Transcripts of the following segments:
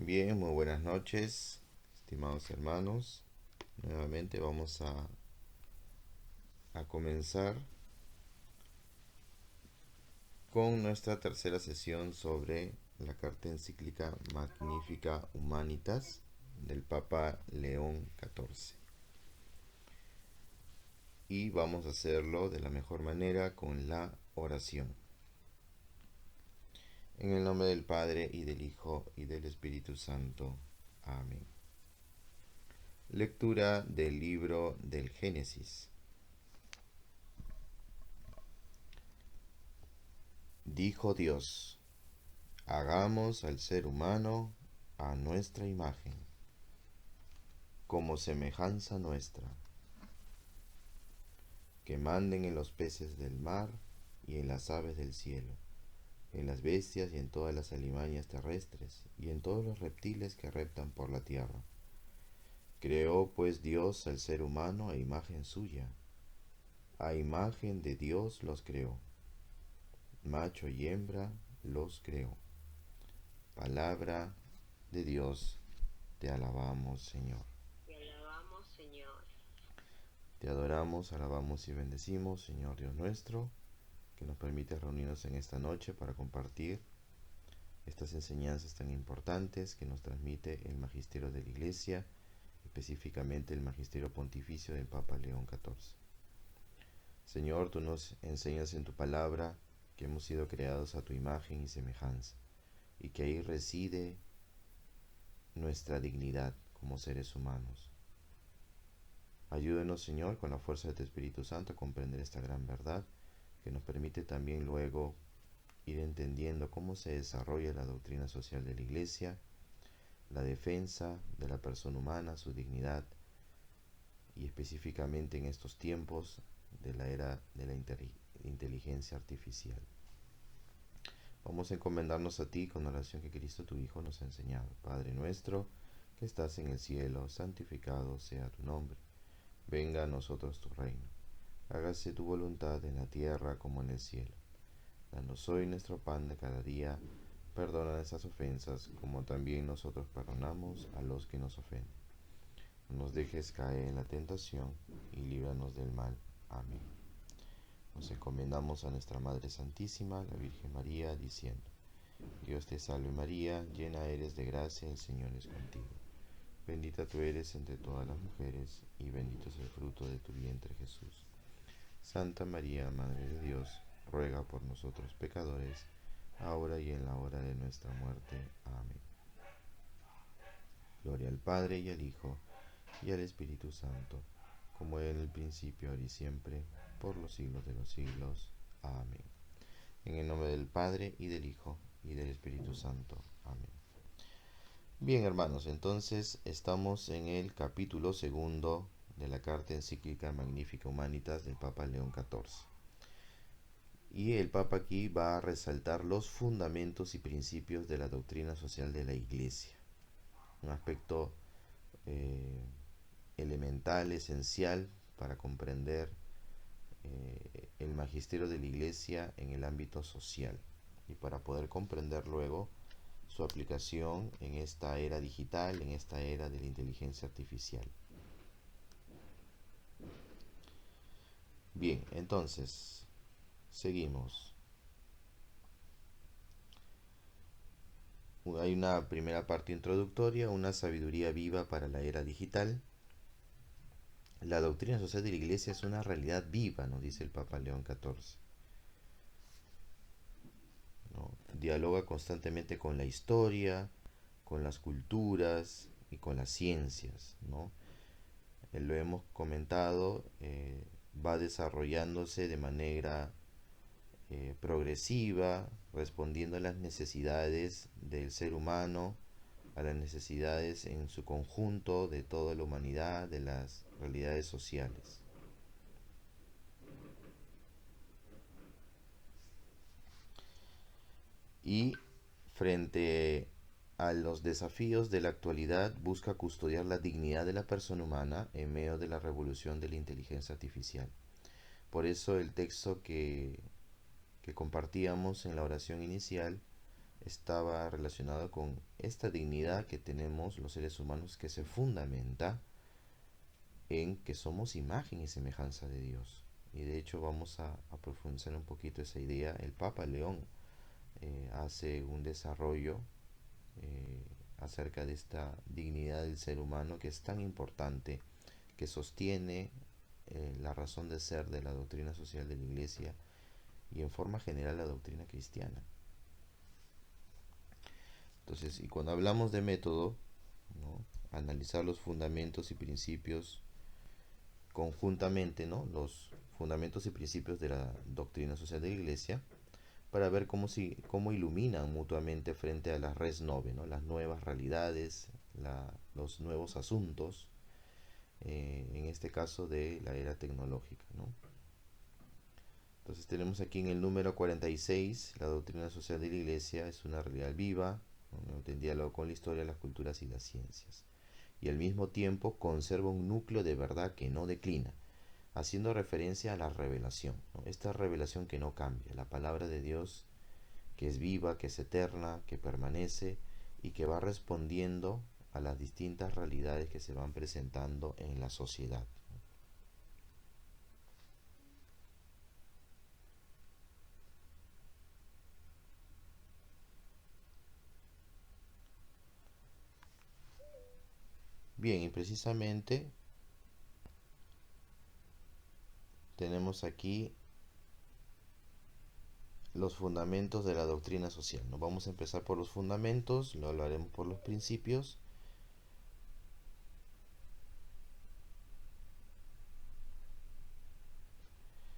Bien, muy buenas noches, estimados hermanos. Nuevamente vamos a comenzar con nuestra tercera sesión sobre la carta encíclica Magnifica Humanitas del Papa León XIV. Y vamos a hacerlo de la mejor manera con la oración. En el nombre del Padre, y del Hijo, y del Espíritu Santo. Amén. Lectura del libro del Génesis. Dijo Dios: hagamos al ser humano a nuestra imagen, como semejanza nuestra, que manden en los peces del mar y en las aves del cielo, en las bestias y en todas las alimañas terrestres, y en todos los reptiles que reptan por la tierra. Creó pues Dios al ser humano a imagen suya, a imagen de Dios los creó, macho y hembra los creó. Palabra de Dios, te alabamos, Señor. Te alabamos, Señor. Te adoramos, alabamos y bendecimos, Señor Dios nuestro, que nos permite reunirnos en esta noche para compartir estas enseñanzas tan importantes que nos transmite el Magisterio de la Iglesia, específicamente el Magisterio Pontificio del Papa León XIV. Señor, tú nos enseñas en tu palabra que hemos sido creados a tu imagen y semejanza, y que ahí reside nuestra dignidad como seres humanos. Ayúdenos, Señor, con la fuerza de tu Espíritu Santo a comprender esta gran verdad, que nos permite también luego ir entendiendo cómo se desarrolla la doctrina social de la Iglesia, la defensa de la persona humana, su dignidad, y específicamente en estos tiempos de la era de la inteligencia artificial. Vamos a encomendarnos a ti con la oración que Cristo tu Hijo nos ha enseñado. Padre nuestro, que estás en el cielo, santificado sea tu nombre. Venga a nosotros tu reino. Hágase tu voluntad en la tierra como en el cielo. Danos hoy nuestro pan de cada día. Perdona nuestras ofensas, como también nosotros perdonamos a los que nos ofenden. No nos dejes caer en la tentación y líbranos del mal. Amén. Nos encomendamos a nuestra Madre Santísima, la Virgen María, diciendo: Dios te salve María, llena eres de gracia, el Señor es contigo. Bendita tú eres entre todas las mujeres, y bendito es el fruto de tu vientre Jesús. Santa María, Madre de Dios, ruega por nosotros pecadores, ahora y en la hora de nuestra muerte. Amén. Gloria al Padre, y al Hijo, y al Espíritu Santo, como era en el principio, ahora y siempre, por los siglos de los siglos. Amén. En el nombre del Padre, y del Hijo, y del Espíritu Santo. Amén. Bien, hermanos, entonces estamos en el capítulo segundo de la carta encíclica Magnifica Humanitas del Papa León XIV. Y el Papa aquí va a resaltar los fundamentos y principios de la doctrina social de la Iglesia. Un aspecto eh, elemental, esencial para comprender el magisterio de la Iglesia en el ámbito social y para poder comprender luego su aplicación en esta era digital, en esta era de la inteligencia artificial. Bien, entonces, seguimos. Hay una primera parte introductoria, una sabiduría viva para la era digital. La doctrina social de la Iglesia es una realidad viva, nos dice el Papa León XIV. ¿No? Dialoga constantemente con la historia, con las culturas y con las ciencias, ¿no? Lo hemos comentado, va desarrollándose de manera progresiva, respondiendo a las necesidades del ser humano, a las necesidades en su conjunto de toda la humanidad, de las realidades sociales. Y frente a los desafíos de la actualidad busca custodiar la dignidad de la persona humana en medio de la revolución de la inteligencia artificial. Por eso el texto que compartíamos en la oración inicial estaba relacionado con esta dignidad que tenemos los seres humanos, que se fundamenta en que somos imagen y semejanza de Dios. Y de hecho vamos a profundizar un poquito esa idea. El Papa León hace un desarrollo acerca de esta dignidad del ser humano, que es tan importante, que sostiene la razón de ser de la doctrina social de la Iglesia y en forma general la doctrina cristiana. Entonces, y cuando hablamos de método, ¿no?, analizar los fundamentos y principios conjuntamente, ¿no?, los fundamentos y principios de la doctrina social de la Iglesia, para ver cómo iluminan mutuamente frente a las res nove, ¿no?, las nuevas realidades, los nuevos asuntos, en este caso de la era tecnológica, ¿no? Entonces tenemos aquí en el número 46, la doctrina social de la Iglesia es una realidad viva, ¿no?, en diálogo con la historia, las culturas y las ciencias, y al mismo tiempo conserva un núcleo de verdad que no declina, haciendo referencia a la revelación, ¿no?, esta revelación que no cambia, la palabra de Dios, que es viva, que es eterna, que permanece y que va respondiendo a las distintas realidades que se van presentando en la sociedad. Bien, y precisamente tenemos aquí los fundamentos de la doctrina social. Nos vamos a empezar por los fundamentos, luego lo haremos por los principios.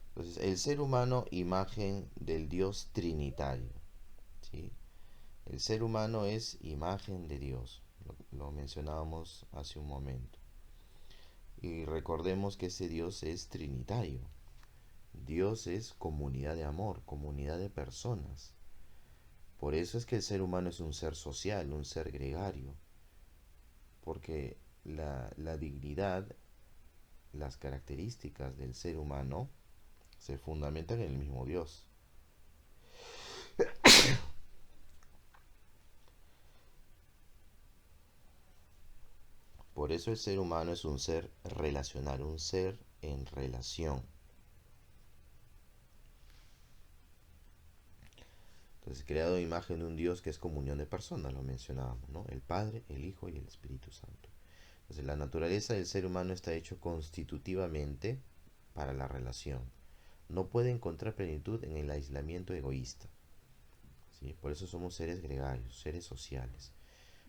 Entonces, el ser humano, imagen del Dios trinitario, ¿sí? El ser humano es imagen de Dios, lo mencionábamos hace un momento. Y recordemos que ese Dios es trinitario. Dios es comunidad de amor, comunidad de personas. Por eso es que el ser humano es un ser social, un ser gregario. Porque la dignidad, las características del ser humano se fundamentan en el mismo Dios. Por eso el ser humano es un ser relacional, un ser en relación. Entonces, creado a imagen de un Dios que es comunión de personas, lo mencionábamos, ¿no? El Padre, el Hijo y el Espíritu Santo. Entonces, la naturaleza del ser humano está hecho constitutivamente para la relación. No puede encontrar plenitud en el aislamiento egoísta, ¿sí? Por eso somos seres gregarios, seres sociales.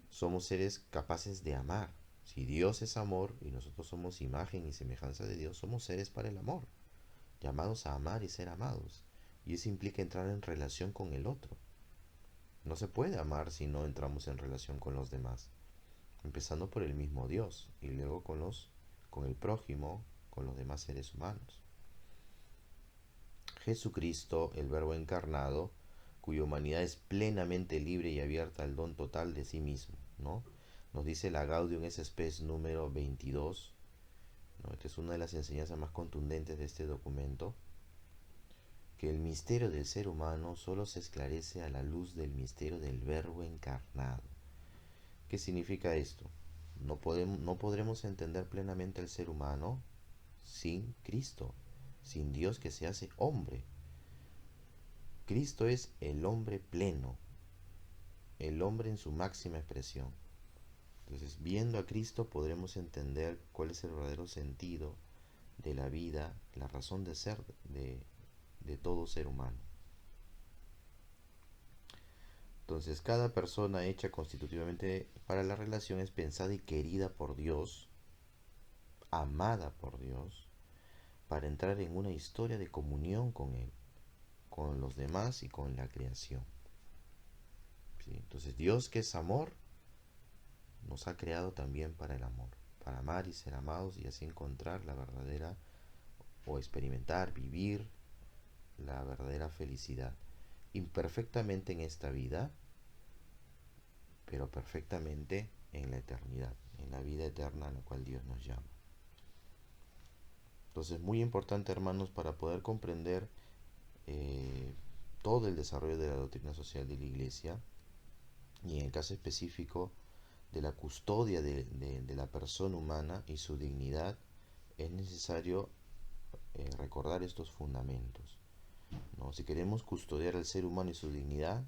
Somos seres capaces de amar. Si Dios es amor y nosotros somos imagen y semejanza de Dios, somos seres para el amor, llamados a amar y ser amados. Y eso implica entrar en relación con el otro. No se puede amar si no entramos en relación con los demás, empezando por el mismo Dios y luego con el prójimo, con los demás seres humanos. Jesucristo, el Verbo encarnado, cuya humanidad es plenamente libre y abierta al don total de sí mismo, ¿no? Nos dice la Gaudium et Spes número 22, ¿no? Esta es una de las enseñanzas más contundentes de este documento, que el misterio del ser humano solo se esclarece a la luz del misterio del Verbo encarnado. ¿Qué significa esto? No podremos entender plenamente al ser humano sin Cristo, sin Dios que se hace hombre. Cristo es el hombre pleno, el hombre en su máxima expresión. Entonces, viendo a Cristo podremos entender cuál es el verdadero sentido de la vida, la razón de ser de todo ser humano. Entonces, cada persona hecha constitutivamente para la relación es pensada y querida por Dios, amada por Dios, para entrar en una historia de comunión con Él, con los demás y con la creación. ¿Sí? Entonces, Dios, que es amor, nos ha creado también para el amor, para amar y ser amados y así encontrar la verdadera, o experimentar, vivir la verdadera felicidad, imperfectamente en esta vida, pero perfectamente en la eternidad, en la vida eterna a la cual Dios nos llama. Entonces, muy importante, hermanos, para poder comprender todo el desarrollo de la doctrina social de la Iglesia, y en el caso específico de la custodia de la persona humana y su dignidad, es necesario recordar estos fundamentos, ¿no? Si queremos custodiar al ser humano y su dignidad,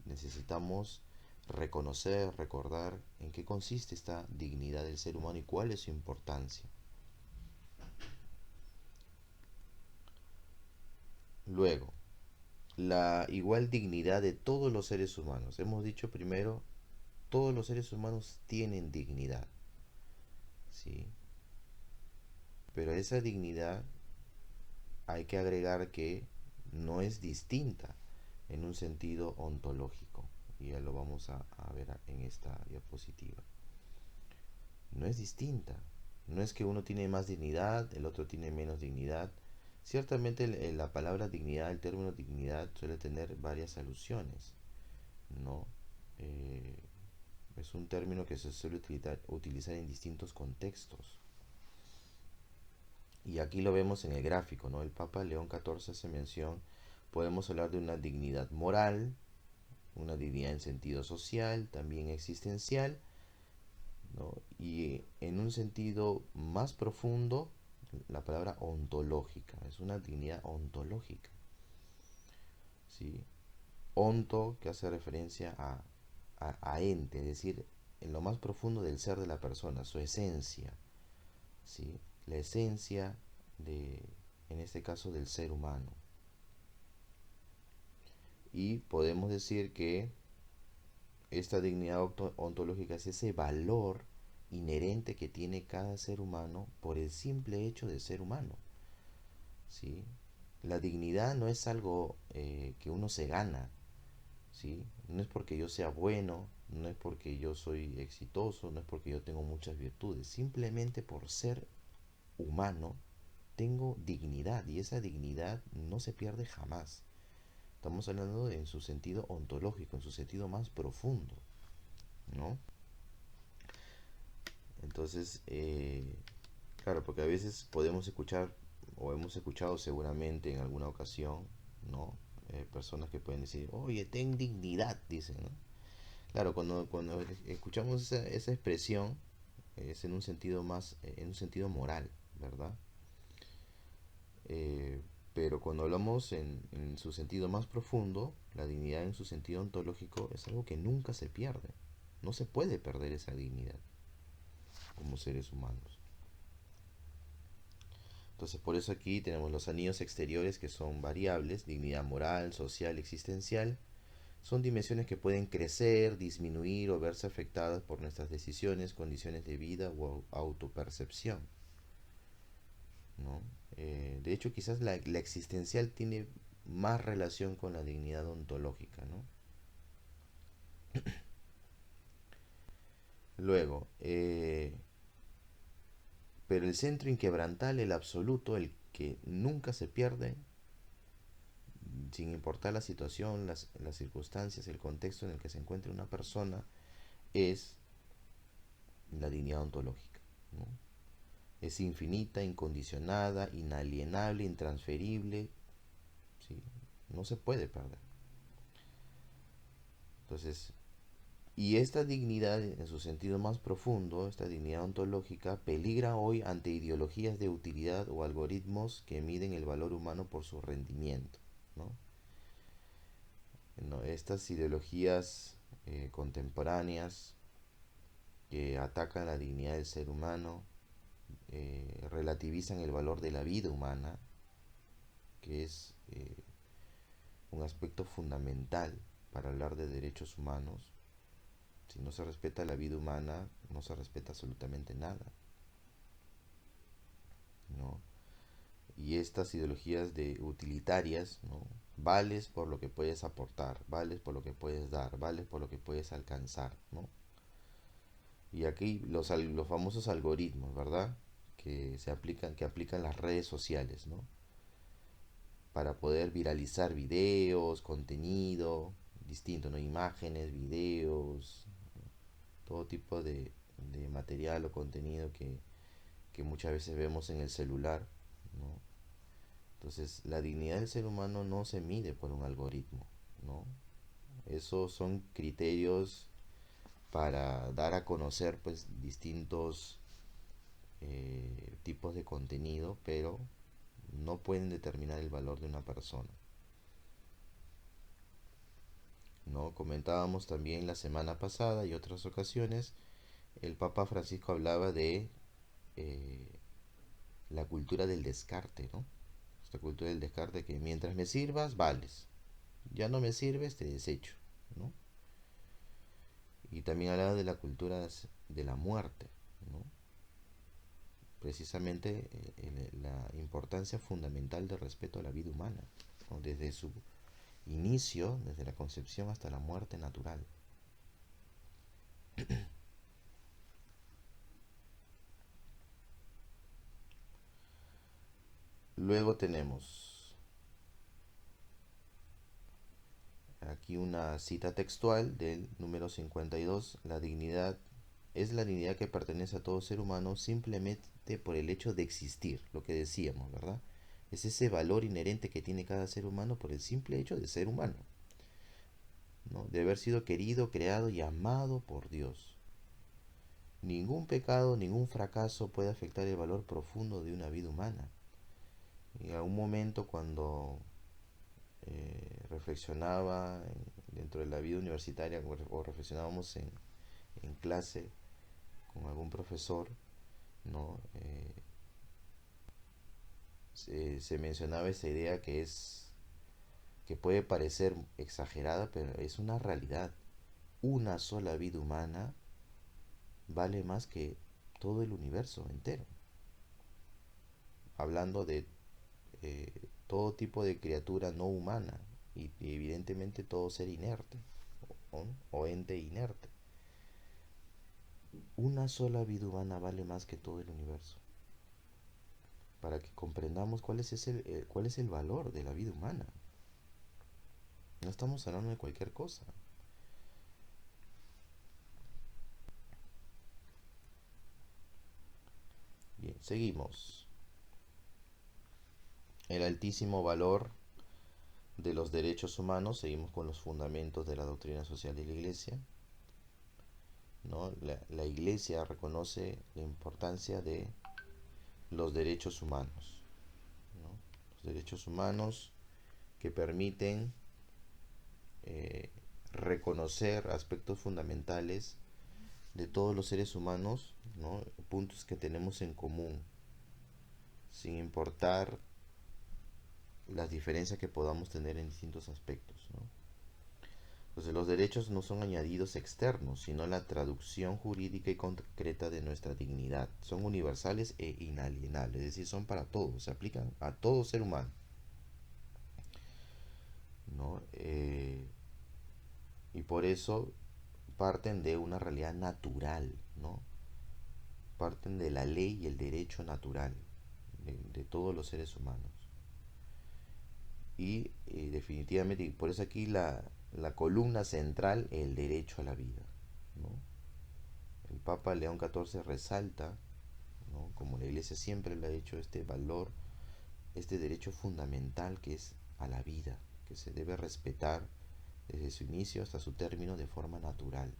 necesitamos reconocer, recordar en qué consiste esta dignidad del ser humano y cuál es su importancia. Luego, la igual dignidad de todos los seres humanos. Hemos dicho primero, todos los seres humanos tienen dignidad, ¿sí? Pero esa dignidad hay que agregar que no es distinta en un sentido ontológico. Y ya lo vamos a ver en esta diapositiva. No es distinta. No es que uno tiene más dignidad, el otro tiene menos dignidad. Ciertamente la palabra dignidad, el término dignidad suele tener varias alusiones, ¿no? Eh, es un término que se suele utilizar en distintos contextos. Y aquí lo vemos en el gráfico, ¿no? El Papa León XIV hace mención, podemos hablar de una dignidad moral, una dignidad en sentido social, también existencial, ¿no? Y en un sentido más profundo, la palabra ontológica, es una dignidad ontológica, ¿sí? Onto, que hace referencia a ente, es decir, en lo más profundo del ser de la persona, su esencia, ¿sí? La esencia de, en este caso, del ser humano. Y podemos decir que esta dignidad ontológica es ese valor inherente que tiene cada ser humano por el simple hecho de ser humano, ¿sí? La dignidad no es algo que uno se gana, ¿sí? No es porque yo sea bueno, no es porque yo soy exitoso, no es porque yo tengo muchas virtudes, simplemente por ser humano tengo dignidad y esa dignidad no se pierde jamás. Estamos hablando en su sentido ontológico, en su sentido más profundo, ¿no? Entonces, claro, porque a veces podemos escuchar, o hemos escuchado seguramente en alguna ocasión, ¿no? Personas que pueden decir, oye, ten dignidad, dicen, ¿no? Claro, cuando escuchamos esa expresión, es en un sentido más, en un sentido moral, ¿verdad? Eh, pero cuando hablamos en su sentido más profundo, la dignidad en su sentido ontológico es algo que nunca se pierde. No se puede perder esa dignidad como seres humanos. Entonces por eso aquí tenemos los anillos exteriores que son variables, dignidad moral, social, existencial. Son dimensiones que pueden crecer, disminuir o verse afectadas por nuestras decisiones, condiciones de vida o autopercepción, ¿no? De hecho, quizás la existencial tiene más relación con la dignidad ontológica, ¿no? Luego, pero el centro inquebrantable, el absoluto, el que nunca se pierde, sin importar la situación, las circunstancias, el contexto en el que se encuentre una persona, es la dignidad ontológica, ¿no? Es infinita, incondicionada, inalienable, intransferible, ¿sí? No se puede perder. Entonces, y esta dignidad en su sentido más profundo, esta dignidad ontológica, peligra hoy ante ideologías de utilidad o algoritmos que miden el valor humano por su rendimiento, ¿no? No, estas ideologías contemporáneas que atacan la dignidad del ser humano, relativizan el valor de la vida humana, que es un aspecto fundamental para hablar de derechos humanos. Si no se respeta la vida humana, no se respeta absolutamente nada, ¿no? Y estas ideologías de utilitarias, ¿no? Vales por lo que puedes aportar, vales por lo que puedes dar, vales por lo que puedes alcanzar, ¿no? Y aquí los famosos algoritmos, ¿verdad? Que aplican las redes sociales, ¿no? Para poder viralizar videos, contenido distinto, ¿no? Imágenes, videos, todo tipo de material o contenido que muchas veces vemos en el celular, ¿no? Entonces, la dignidad del ser humano no se mide por un algoritmo, ¿no? Esos son criterios para dar a conocer pues distintos tipos de contenido, pero no pueden determinar el valor de una persona. ¿No? Comentábamos también la semana pasada y otras ocasiones, el Papa Francisco hablaba de eh, la cultura del descarte, ¿no? Esta cultura del descarte, que mientras me sirvas, vales. Ya no me sirves, te desecho, ¿no? Y también hablaba de la cultura de la muerte, ¿no? Precisamente la importancia fundamental del respeto a la vida humana, ¿no? Desde su inicio, desde la concepción hasta la muerte natural. Luego tenemos aquí una cita textual del número 52: la dignidad es la dignidad que pertenece a todo ser humano simplemente por el hecho de existir, lo que decíamos, ¿verdad? Es ese valor inherente que tiene cada ser humano por el simple hecho de ser humano, ¿no? De haber sido querido, creado y amado por Dios. Ningún pecado, ningún fracaso puede afectar el valor profundo de una vida humana. Y a un momento cuando reflexionaba dentro de la vida universitaria o reflexionábamos en clase con algún profesor, ¿no? Se mencionaba esa idea que puede parecer exagerada, pero es una realidad. Una sola vida humana vale más que todo el universo entero. Hablando de todo tipo de criatura no humana y evidentemente todo ser inerte o ente inerte. Una sola vida humana vale más que todo el universo. Para que comprendamos cuál es el valor de la vida humana. No estamos hablando de cualquier cosa. Bien, seguimos. El altísimo valor de los derechos humanos, seguimos con los fundamentos de la doctrina social de la Iglesia, ¿no? La Iglesia reconoce la importancia de los derechos humanos, ¿no? Los derechos humanos que permiten eh, reconocer aspectos fundamentales de todos los seres humanos, ¿no? Puntos que tenemos en común, sin importar las diferencias que podamos tener en distintos aspectos, ¿no? Entonces los derechos no son añadidos externos, sino la traducción jurídica y concreta de nuestra dignidad. Son universales e inalienables, es decir, son para todos, se aplican a todo ser humano, ¿no? Y por eso parten de una realidad natural, ¿no? Parten de la ley y el derecho natural de todos los seres humanos. Y definitivamente, y por eso aquí la columna central, el derecho a la vida, ¿no? El Papa León XIV resalta, ¿no? Como la Iglesia siempre le ha hecho, este valor, este derecho fundamental que es a la vida, que se debe respetar desde su inicio hasta su término de forma natural.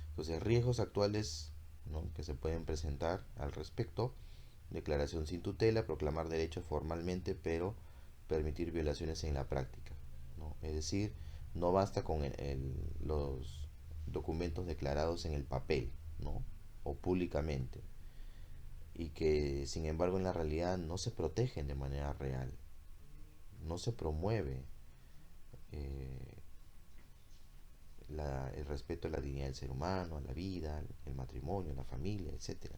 Entonces, riesgos actuales, ¿no?, que se pueden presentar al respecto: declaración sin tutela, proclamar derechos formalmente, pero permitir violaciones en la práctica, ¿no? Es decir, no basta con los documentos declarados en el papel, ¿no?, o públicamente, y que sin embargo en la realidad no se protegen de manera real, no se promueve eh, el respeto a la dignidad del ser humano, a la vida, el matrimonio, la familia, etcétera.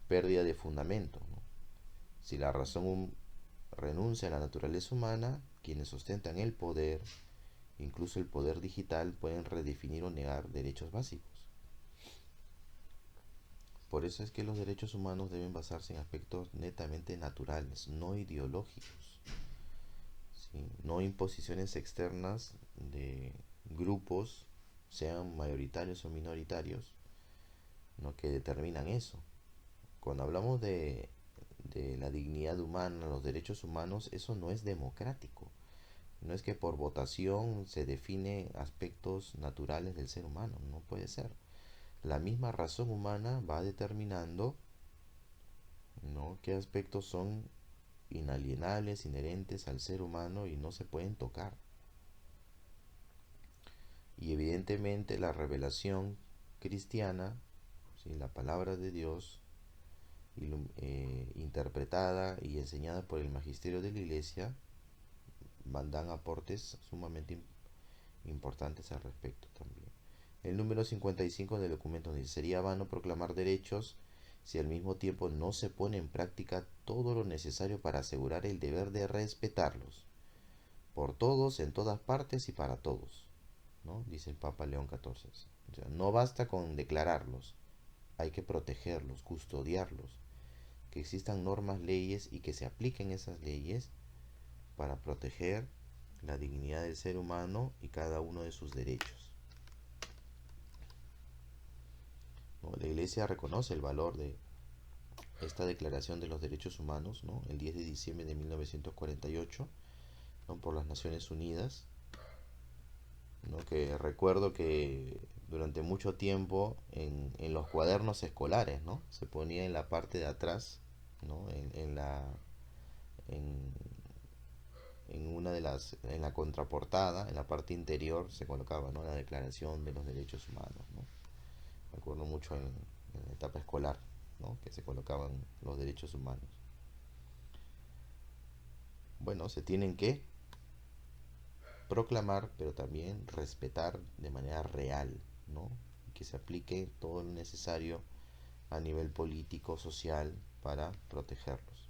Pérdida de fundamento, ¿no? Si la razón renuncia a la naturaleza humana, quienes ostentan el poder, incluso el poder digital, pueden redefinir o negar derechos básicos. Por eso es que los derechos humanos deben basarse en aspectos netamente naturales, no ideológicos, ¿sí? No imposiciones externas de grupos, sean mayoritarios o minoritarios, ¿no?, que determinan eso. Cuando hablamos de la dignidad humana, los derechos humanos, eso no es democrático. No es que por votación se define aspectos naturales del ser humano, no puede ser. La misma razón humana va determinando, ¿no?, qué aspectos son inalienables, inherentes al ser humano y no se pueden tocar. Y evidentemente la revelación cristiana, ¿sí?, la palabra de Dios, interpretada y enseñada por el magisterio de la Iglesia, dan aportes sumamente importantes al respecto también. El número 55 del documento dice: sería vano proclamar derechos si al mismo tiempo no se pone en práctica todo lo necesario para asegurar el deber de respetarlos, por todos, en todas partes y para todos, ¿no?, dice el Papa León XIV. O sea, no basta con declararlos, hay que protegerlos, custodiarlos, que existan normas, leyes y que se apliquen esas leyes para proteger la dignidad del ser humano y cada uno de sus derechos, ¿no? La Iglesia reconoce el valor de esta Declaración de los Derechos Humanos, ¿no?, el 10 de diciembre de 1948, ¿no?, por las Naciones Unidas, ¿no?, que recuerdo que durante mucho tiempo en los cuadernos escolares, ¿no?, se ponía en la parte de atrás, ¿no?, en, en la contraportada, en la parte interior, se colocaba, ¿no?, la Declaración de los Derechos Humanos, ¿no? Me acuerdo mucho en la etapa escolar, ¿no?, que se colocaban los derechos humanos. Bueno, se tienen que proclamar, pero también respetar de manera real, ¿no?, que se aplique todo lo necesario a nivel político, social, para protegerlos,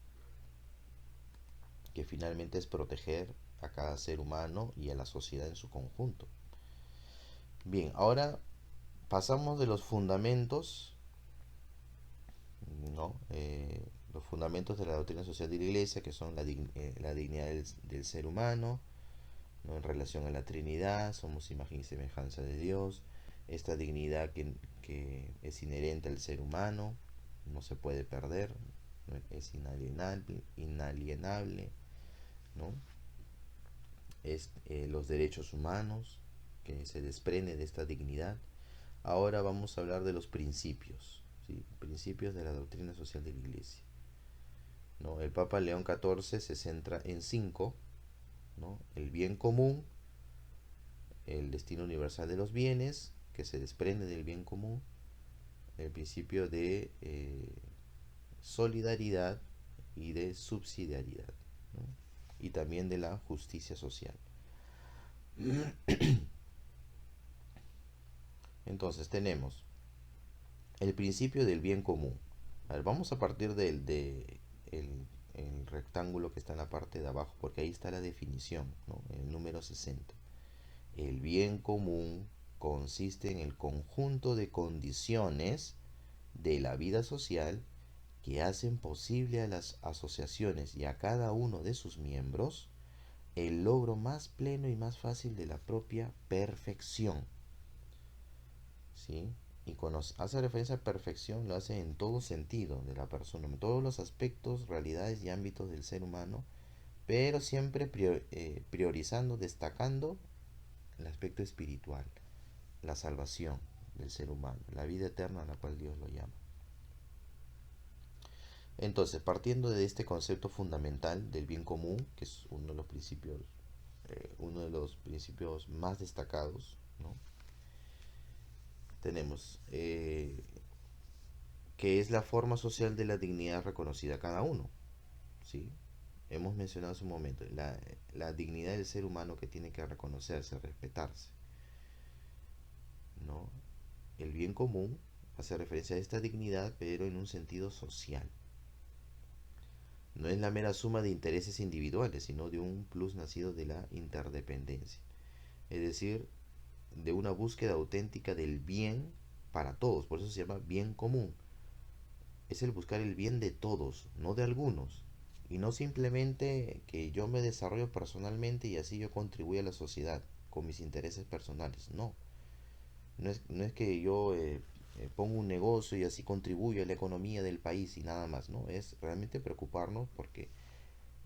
que finalmente es proteger a cada ser humano y a la sociedad en su conjunto. Bien, ahora pasamos de los fundamentos, ¿no? Los fundamentos de la doctrina social de la Iglesia, que son la dignidad del ser humano, ¿no?, en relación a la Trinidad, somos imagen y semejanza de Dios, esta dignidad que es inherente al ser humano, no se puede perder, ¿no?, es inalienable, ¿no? Es los derechos humanos, que se desprende de esta dignidad. Ahora vamos a hablar de los principios, ¿sí?, principios de la doctrina social de la Iglesia, ¿no? El Papa León XIV se centra en 5, ¿no? El bien común, el destino universal de los bienes, que se desprende del bien común, el principio de solidaridad y de subsidiariedad, ¿no?, y también de la justicia social. Entonces tenemos el principio del bien común. A ver, vamos a partir el rectángulo que está en la parte de abajo, porque ahí está la definición, ¿no?, el número 60. El bien común consiste en el conjunto de condiciones de la vida social que hacen posible a las asociaciones y a cada uno de sus miembros el logro más pleno y más fácil de la propia perfección, ¿sí? Y cuando hace referencia a perfección, lo hace en todo sentido de la persona, en todos los aspectos, realidades y ámbitos del ser humano, pero siempre priorizando, destacando el aspecto espiritual, la salvación del ser humano, la vida eterna a la cual Dios lo llama. Entonces, partiendo de este concepto fundamental del bien común, que es uno de los principios más destacados, ¿no?, tenemos que es la forma social de la dignidad reconocida a cada uno, ¿sí? Hemos mencionado hace un momento la dignidad del ser humano, que tiene que reconocerse, respetarse, ¿no? El bien común hace referencia a esta dignidad, pero en un sentido social. No es la mera suma de intereses individuales, sino de un plus nacido de la interdependencia. Es decir, de una búsqueda auténtica del bien para todos. Por eso se llama bien común. Es el buscar el bien de todos, no de algunos. Y no simplemente que yo me desarrollo personalmente y así yo contribuyo a la sociedad con mis intereses personales. No. No es que yo pongo un negocio y así contribuyo a la economía del país y nada más. No. Es realmente preocuparnos porque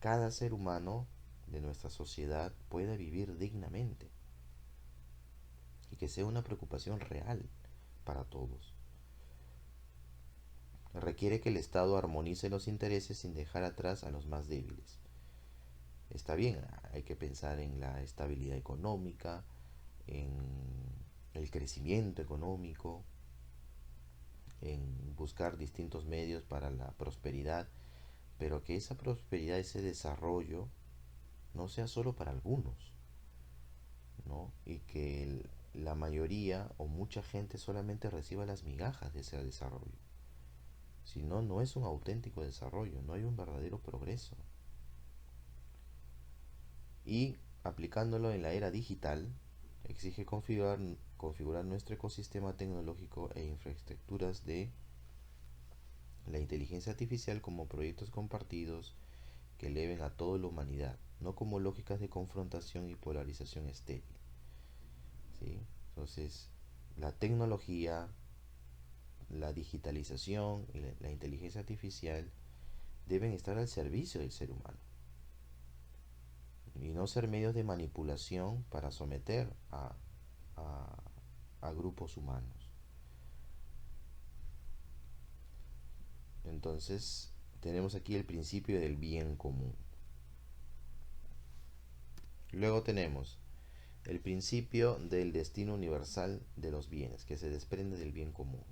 cada ser humano de nuestra sociedad pueda vivir dignamente y que sea una preocupación real para todos. Requiere que el Estado armonice los intereses sin dejar atrás a los más débiles. Está bien, hay que pensar en la estabilidad económica, en el crecimiento económico, en buscar distintos medios para la prosperidad, pero que esa prosperidad, ese desarrollo, no sea solo para algunos, ¿no? Y que la mayoría o mucha gente solamente reciba las migajas de ese desarrollo. Si no, no es un auténtico desarrollo, no hay un verdadero progreso. Y aplicándolo en la era digital, exige configurar nuestro ecosistema tecnológico e infraestructuras de la inteligencia artificial como proyectos compartidos que eleven a toda la humanidad, no como lógicas de confrontación y polarización estéril. ¿Sí? Entonces, la tecnología, la digitalización y la inteligencia artificial deben estar al servicio del ser humano y no ser medios de manipulación para someter a grupos humanos. Entonces, tenemos aquí el principio del bien común. Luego tenemos el principio del destino universal de los bienes, que se desprende del bien común.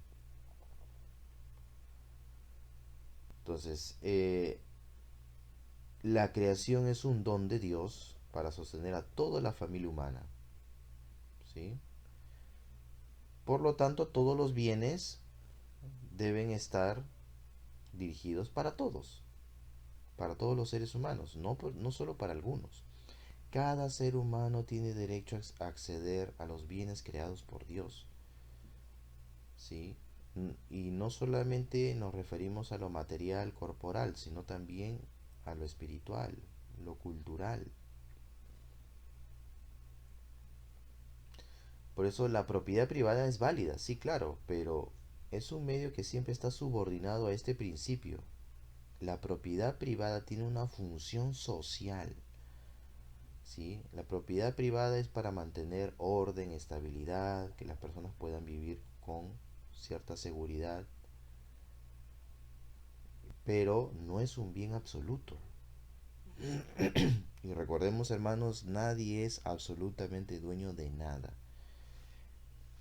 Entonces, la creación es un don de Dios para sostener a toda la familia humana, ¿sí? Por lo tanto, todos los bienes deben estar dirigidos para todos los seres humanos, no solo para algunos. Cada ser humano tiene derecho a acceder a los bienes creados por Dios, ¿sí? Y no solamente nos referimos a lo material, corporal, sino también a lo espiritual, lo cultural. Por eso la propiedad privada es válida, sí, claro, pero es un medio que siempre está subordinado a este principio. La propiedad privada tiene una función social, ¿sí? La propiedad privada es para mantener orden, estabilidad, que las personas puedan vivir con cierta seguridad, pero no es un bien absoluto. Y recordemos, hermanos, nadie es absolutamente dueño de nada.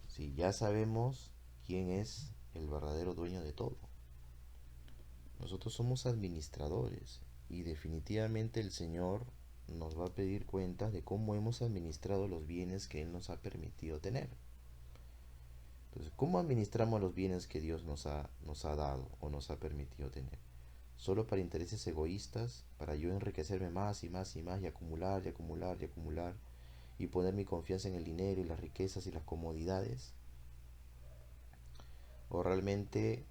Si ya sabemos quién es el verdadero dueño de todo. Nosotros somos administradores y definitivamente el Señor nos va a pedir cuentas de cómo hemos administrado los bienes que Él nos ha permitido tener. Entonces, ¿cómo administramos los bienes que Dios nos ha dado o nos ha permitido tener? ¿Solo para intereses egoístas, para yo enriquecerme más y más y más y acumular y acumular y acumular y poner mi confianza en el dinero y las riquezas y las comodidades? ¿O realmente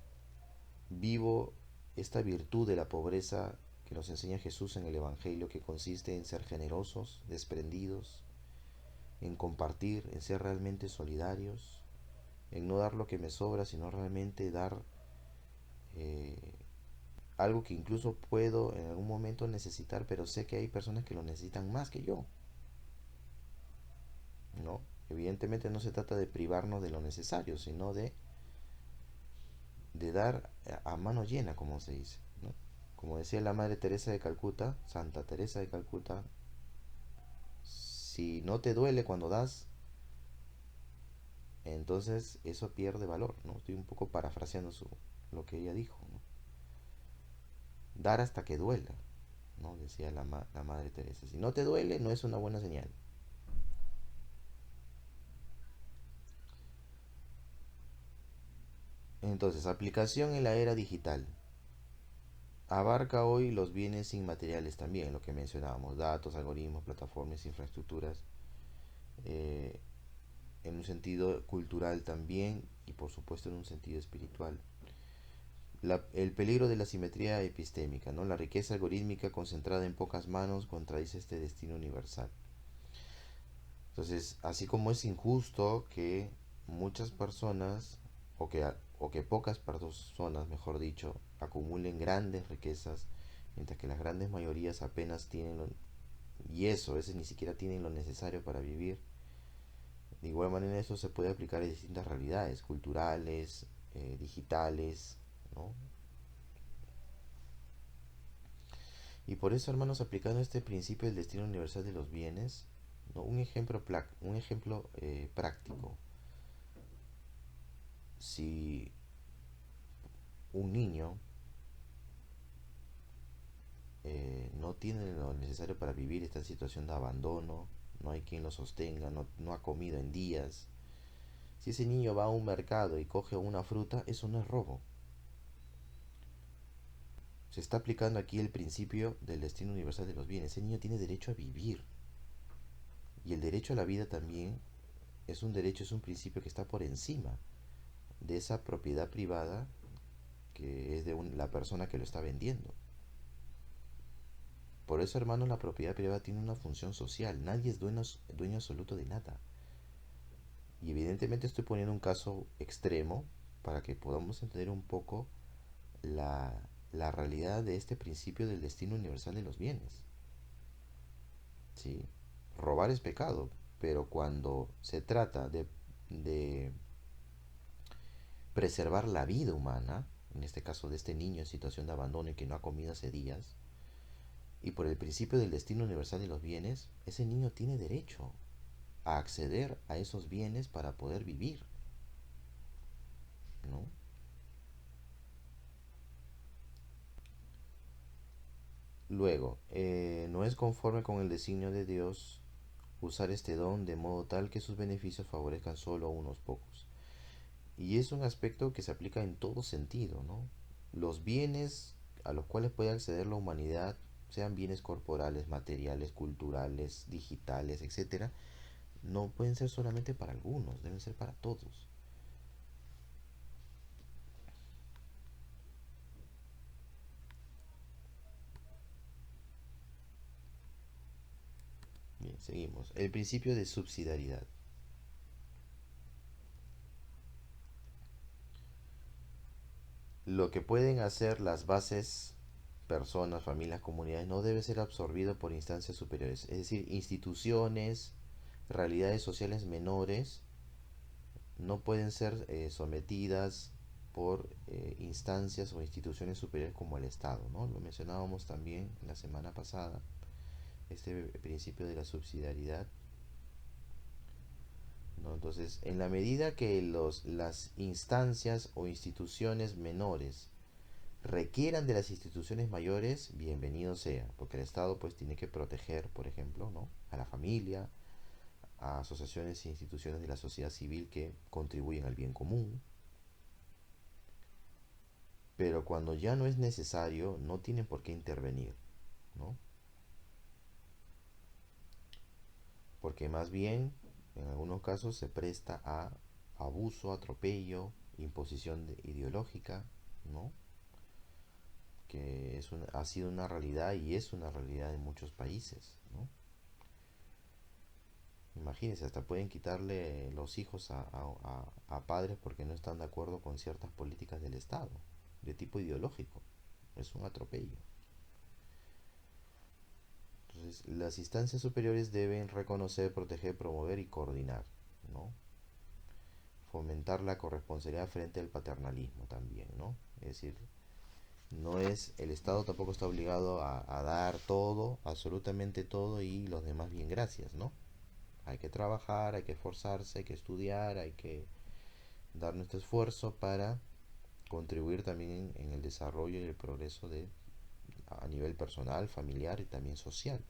vivo esta virtud de la pobreza que nos enseña Jesús en el Evangelio, que consiste en ser generosos, desprendidos, en compartir, en ser realmente solidarios, en no dar lo que me sobra, sino realmente dar eh, algo que incluso puedo en algún momento necesitar, pero sé que hay personas que lo necesitan más que yo, ¿no? Evidentemente no se trata de privarnos de lo necesario, sino de dar a mano llena, como se dice, ¿no? Como decía la Madre Teresa de Calcuta, Santa Teresa de Calcuta, si no te duele cuando das, entonces eso pierde valor, ¿no? Estoy un poco parafraseando lo que ella dijo, ¿no? Dar hasta que duela, ¿no? Decía la Madre Teresa. Si no te duele, no es una buena señal. Entonces, aplicación en la era digital. Abarca hoy los bienes inmateriales también, lo que mencionábamos, datos, algoritmos, plataformas, infraestructuras, eh, en un sentido cultural también y por supuesto en un sentido espiritual. El peligro de la simetría epistémica, ¿no? La riqueza algorítmica concentrada en pocas manos contradice este destino universal. Entonces, así como es injusto que muchas personas, o que pocas personas, mejor dicho, acumulen grandes riquezas, mientras que las grandes mayorías apenas tienen y eso, a veces ni siquiera tienen lo necesario para vivir. De igual manera eso se puede aplicar a distintas realidades, culturales, digitales, ¿no? Y por eso, hermanos, aplicando este principio del destino universal de los bienes, ¿no? Un ejemplo práctico. Si un niño no tiene lo necesario para vivir, está en situación de abandono, no hay quien lo sostenga, no ha comido en días, si ese niño va a un mercado y coge una fruta, eso no es robo. Se está aplicando aquí el principio del destino universal de los bienes. Ese niño tiene derecho a vivir. Y el derecho a la vida también es un derecho, es un principio que está por encima de esa propiedad privada que es de la persona que lo está vendiendo. Por eso, hermanos, la propiedad privada tiene una función social. Nadie es dueño absoluto de nada. Y evidentemente estoy poniendo un caso extremo para que podamos entender un poco la, la realidad de este principio del destino universal de los bienes. ¿Sí? Robar es pecado, pero cuando se trata de preservar la vida humana, en este caso de este niño en situación de abandono y que no ha comido hace días, y por el principio del destino universal de los bienes, ese niño tiene derecho a acceder a esos bienes para poder vivir, ¿no? Luego, no es conforme con el designio de Dios usar este don de modo tal que sus beneficios favorezcan solo a unos pocos. Y es un aspecto que se aplica en todo sentido, ¿no? Los bienes a los cuales puede acceder la humanidad, sean bienes corporales, materiales, culturales, digitales, etcétera, no pueden ser solamente para algunos, deben ser para todos. Bien, seguimos. El principio de subsidiariedad. Lo que pueden hacer las bases, personas, familias, comunidades, no debe ser absorbido por instancias superiores. Es decir, instituciones, realidades sociales menores, no pueden ser sometidas por instancias o instituciones superiores como el Estado, ¿no? Lo mencionábamos también la semana pasada, este principio de la subsidiariedad, ¿no? Entonces, en la medida que las instancias o instituciones menores requieran de las instituciones mayores, bienvenido sea, porque el Estado pues tiene que proteger, por ejemplo, ¿no? A la familia, a asociaciones e instituciones de la sociedad civil que contribuyen al bien común. Pero cuando ya no es necesario, no tienen por qué intervenir, ¿no? Porque más bien, en algunos casos se presta a abuso, atropello, imposición ideológica, ¿no? Que ha sido una realidad y es una realidad en muchos países, ¿no? Imagínense, hasta pueden quitarle los hijos a padres porque no están de acuerdo con ciertas políticas del Estado, de tipo ideológico. Es un atropello. Entonces, las instancias superiores deben reconocer, proteger, promover y coordinar, ¿no? Fomentar la corresponsabilidad frente al paternalismo también, ¿no? Es decir, no es, el Estado tampoco está obligado a dar todo, absolutamente todo, y los demás bien gracias, ¿no? Hay que trabajar, hay que esforzarse, hay que estudiar, hay que dar nuestro esfuerzo para contribuir también en el desarrollo y el progreso a nivel personal, familiar y también social.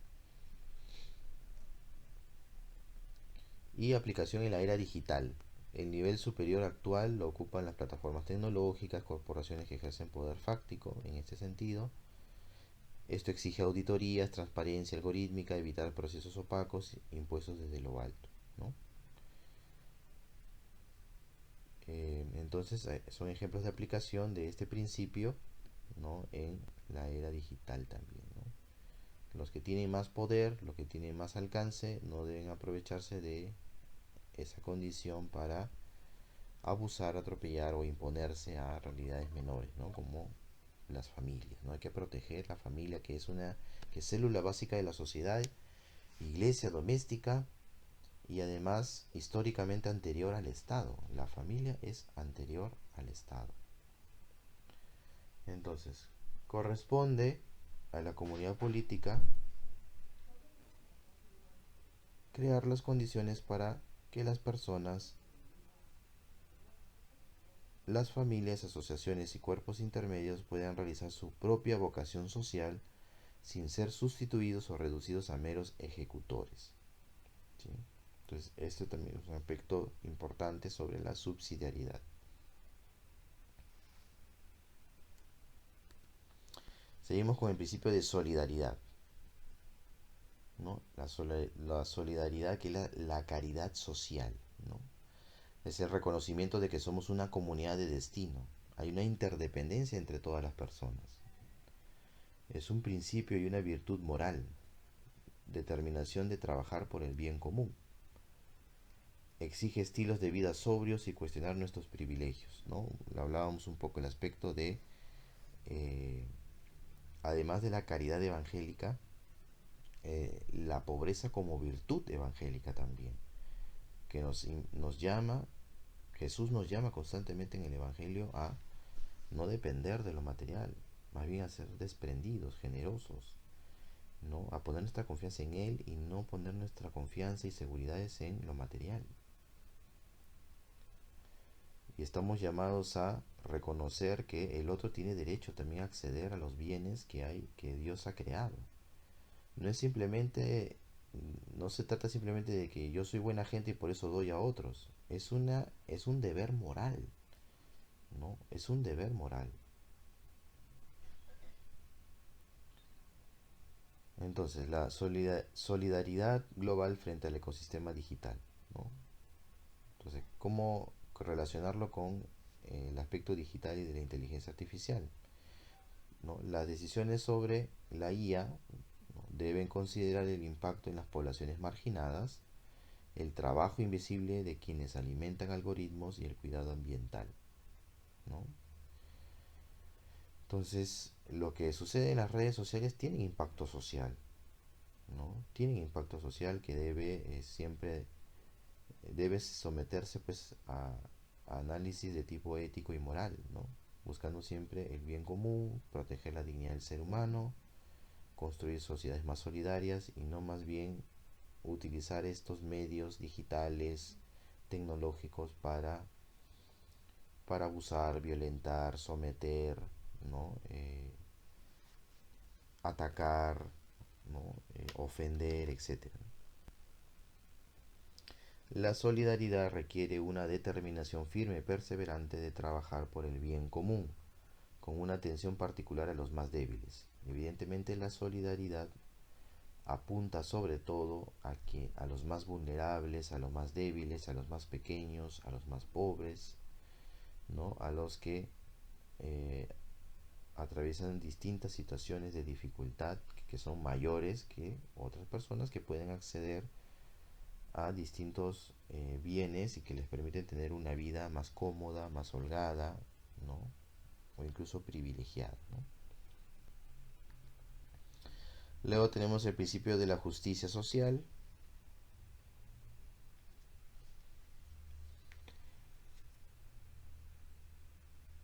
Y aplicación en la era digital. El nivel superior actual lo ocupan las plataformas tecnológicas, corporaciones que ejercen poder fáctico en este sentido. Esto exige auditorías, transparencia algorítmica, evitar procesos opacos, impuestos desde lo alto, ¿no? Entonces son ejemplos de aplicación de este principio, ¿no? En la era digital también, ¿no? Los que tienen más poder, los que tienen más alcance, no deben aprovecharse de esa condición para abusar, atropellar o imponerse a realidades menores, ¿no? Como las familias, ¿no? Hay que proteger la familia, que es célula básica de la sociedad iglesia doméstica y además históricamente anterior al Estado. La familia es anterior al Estado. Entonces, corresponde a la comunidad política crear las condiciones para que las personas, las familias, asociaciones y cuerpos intermedios puedan realizar su propia vocación social sin ser sustituidos o reducidos a meros ejecutores. ¿Sí? Entonces, este también es un aspecto importante sobre la subsidiariedad. Seguimos con el principio de solidaridad, ¿no? La solidaridad, que es la caridad social, ¿no? Es el reconocimiento de que somos una comunidad de destino. Hay una interdependencia entre todas las personas. Es un principio y una virtud moral, determinación de trabajar por el bien común. Exige estilos de vida sobrios y cuestionar nuestros privilegios, ¿no? Hablábamos un poco el aspecto de, eh, además de la caridad evangélica, la pobreza como virtud evangélica también, que nos llama, Jesús nos llama constantemente en el Evangelio a no depender de lo material, más bien a ser desprendidos, generosos, ¿no? A poner nuestra confianza en Él y no poner nuestra confianza y seguridades en lo material. Y estamos llamados a reconocer que el otro tiene derecho también a acceder a los bienes que Dios ha creado. No es simplemente, no se trata simplemente de que yo soy buena gente y por eso doy a otros. Es un deber moral, ¿no? Es un deber moral. Entonces, la solidaridad global frente al ecosistema digital, ¿no? Entonces, ¿cómo relacionarlo con el aspecto digital y de la inteligencia artificial? ¿No? Las decisiones sobre la IA, ¿no?, deben considerar el impacto en las poblaciones marginadas, el trabajo invisible de quienes alimentan algoritmos y el cuidado ambiental, ¿no? Entonces, lo que sucede en las redes sociales tiene impacto social, ¿no? Tienen impacto social que debe someterse pues a análisis de tipo ético y moral, ¿no? Buscando siempre el bien común, proteger la dignidad del ser humano, construir sociedades más solidarias y no más bien utilizar estos medios digitales, tecnológicos para abusar, violentar, someter, ¿no? Atacar, ¿no? Ofender, etcétera. La solidaridad requiere una determinación firme y perseverante de trabajar por el bien común, con una atención particular a los más débiles. Evidentemente, la solidaridad apunta sobre todo a los más vulnerables, a los más débiles, a los más pequeños, a los más pobres, ¿no? A los que eh, atraviesan distintas situaciones de dificultad que son mayores que otras personas que pueden acceder a distintos bienes y que les permiten tener una vida más cómoda, más holgada, ¿no? O incluso privilegiada, ¿no? Luego tenemos el principio de la justicia social.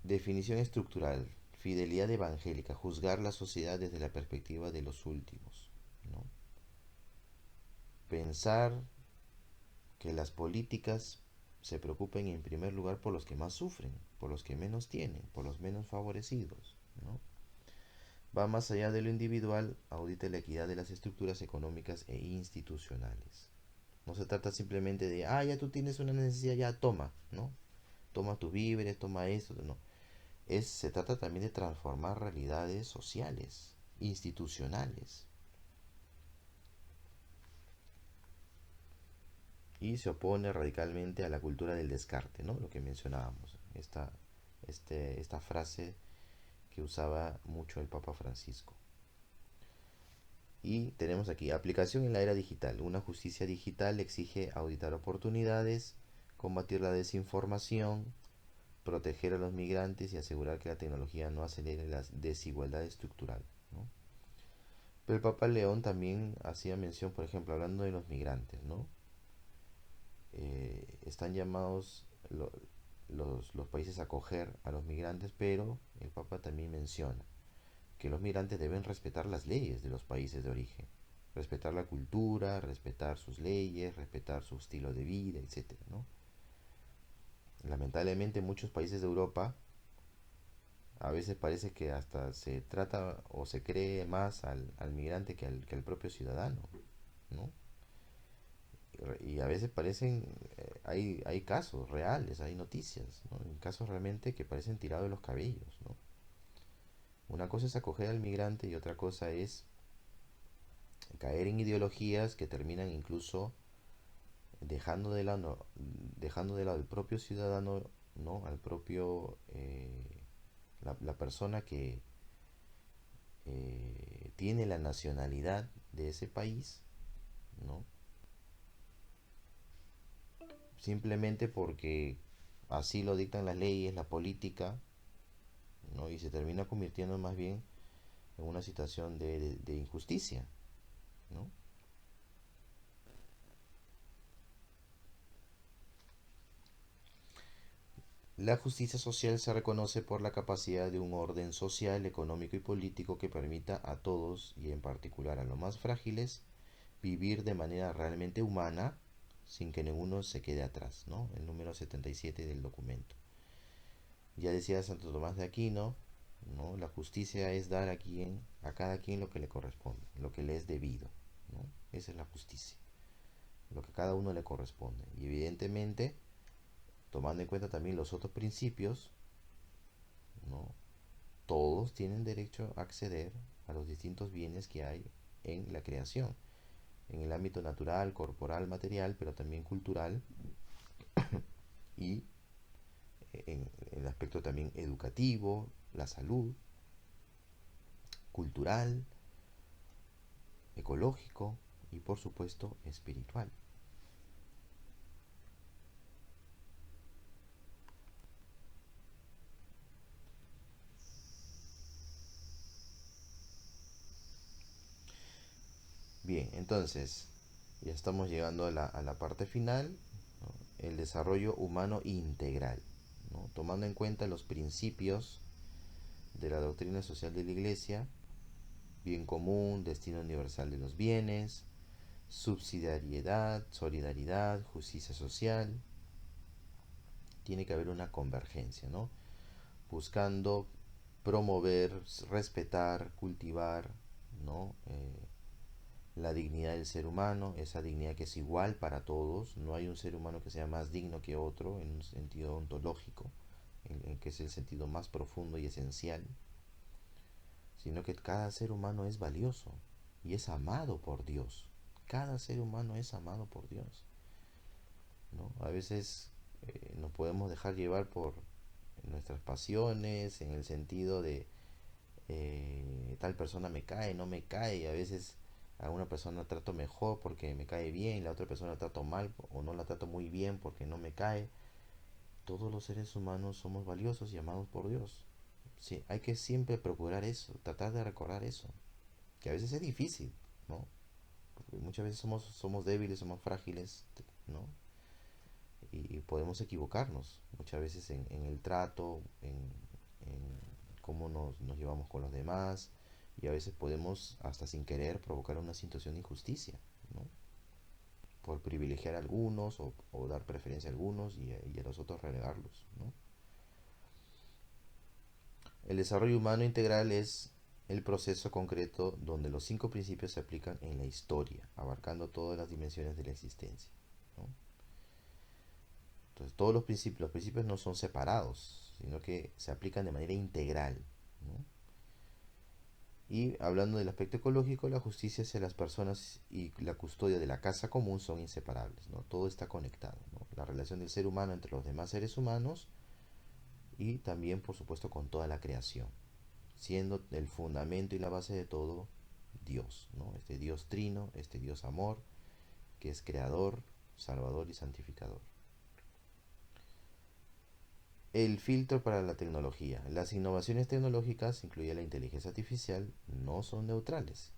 Definición estructural: fidelidad evangélica, juzgar la sociedad desde la perspectiva de los últimos, ¿no? Pensar que las políticas se preocupen en primer lugar por los que más sufren, por los que menos tienen, por los menos favorecidos, ¿no? Va más allá de lo individual, audita la equidad de las estructuras económicas e institucionales. No se trata simplemente de, ya tú tienes una necesidad, ya toma, ¿no? Toma tus víveres, toma esto, no. Se trata también de transformar realidades sociales, institucionales. Y se opone radicalmente a la cultura del descarte, ¿no? Lo que mencionábamos, esta frase que usaba mucho el Papa Francisco. Y tenemos aquí, aplicación en la era digital. Una justicia digital exige auditar oportunidades, combatir la desinformación, proteger a los migrantes y asegurar que la tecnología no acelere la desigualdad estructural, ¿no? Pero el Papa León también hacía mención, por ejemplo, hablando de los migrantes, ¿no? Están llamados los países a acoger a los migrantes, pero el Papa también menciona que los migrantes deben respetar las leyes de los países de origen, respetar la cultura, respetar sus leyes, respetar su estilo de vida, etcétera, ¿no? Lamentablemente en muchos países de Europa a veces parece que hasta se trata o se cree más al migrante que al propio ciudadano, ¿no? Y a veces parecen, hay casos reales, hay noticias, ¿no? Hay casos realmente que parecen tirados de los cabellos, ¿no? Una cosa es acoger al migrante y otra cosa es caer en ideologías que terminan incluso dejando de lado, dejando de lado el propio ciudadano, ¿no? Al propio, la persona que tiene la nacionalidad de ese país, ¿no? Simplemente porque así lo dictan las leyes, la política, ¿no? Y se termina convirtiendo más bien en una situación de injusticia, ¿no? La justicia social se reconoce por la capacidad de un orden social, económico y político que permita a todos, y en particular a los más frágiles, vivir de manera realmente humana sin que ninguno se quede atrás, ¿no? El número 77 del documento. Ya decía Santo Tomás de Aquino, ¿no? La justicia es dar a cada quien lo que le corresponde, lo que le es debido, ¿no? Esa es la justicia, lo que a cada uno le corresponde. Y evidentemente, tomando en cuenta también los otros principios, ¿no? Todos tienen derecho a acceder a los distintos bienes que hay en la creación, en el ámbito natural, corporal, material, pero también cultural y en el aspecto también educativo, la salud, cultural, ecológico y por supuesto espiritual. Bien, entonces ya estamos llegando a la parte final, ¿no? El desarrollo humano integral, ¿no? Tomando en cuenta los principios de la doctrina social de la Iglesia: bien común, destino universal de los bienes, subsidiariedad, solidaridad, justicia social. Tiene que haber una convergencia, ¿no? Buscando promover, respetar, cultivar, ¿no? La dignidad del ser humano, esa dignidad que es igual para todos. No hay un ser humano que sea más digno que otro en un sentido ontológico, en que es el sentido más profundo y esencial, sino que cada ser humano es valioso y es amado por Dios. Cada ser humano es amado por Dios, ¿no? A veces nos podemos dejar llevar por nuestras pasiones, en el sentido de tal persona me cae, no me cae, y a veces a una persona la trato mejor porque me cae bien, la otra persona la trato mal o no la trato muy bien porque no me cae. Todos los seres humanos somos valiosos y amados por Dios. Sí, hay que siempre procurar eso, tratar de recordar eso, que a veces es difícil, ¿no? Porque muchas veces somos débiles, somos frágiles, ¿no? Y podemos equivocarnos muchas veces en el trato, en cómo nos llevamos con los demás, y a veces podemos hasta sin querer provocar una situación de injusticia, ¿no? Por privilegiar a algunos o dar preferencia a algunos y a los otros relegarlos, ¿no? El desarrollo humano integral es el proceso concreto donde los cinco principios se aplican en la historia, abarcando todas las dimensiones de la existencia, ¿no? Entonces, todos los principios no son separados, sino que se aplican de manera integral, ¿no? Y hablando del aspecto ecológico, la justicia hacia las personas y la custodia de la casa común son inseparables, ¿no? Todo está conectado, ¿no? La relación del ser humano entre los demás seres humanos y también, por supuesto, con toda la creación, siendo el fundamento y la base de todo Dios, ¿no? Este Dios trino, este Dios amor, que es creador, salvador y santificador. El filtro para la tecnología. Las innovaciones tecnológicas, incluida la inteligencia artificial, no son neutrales.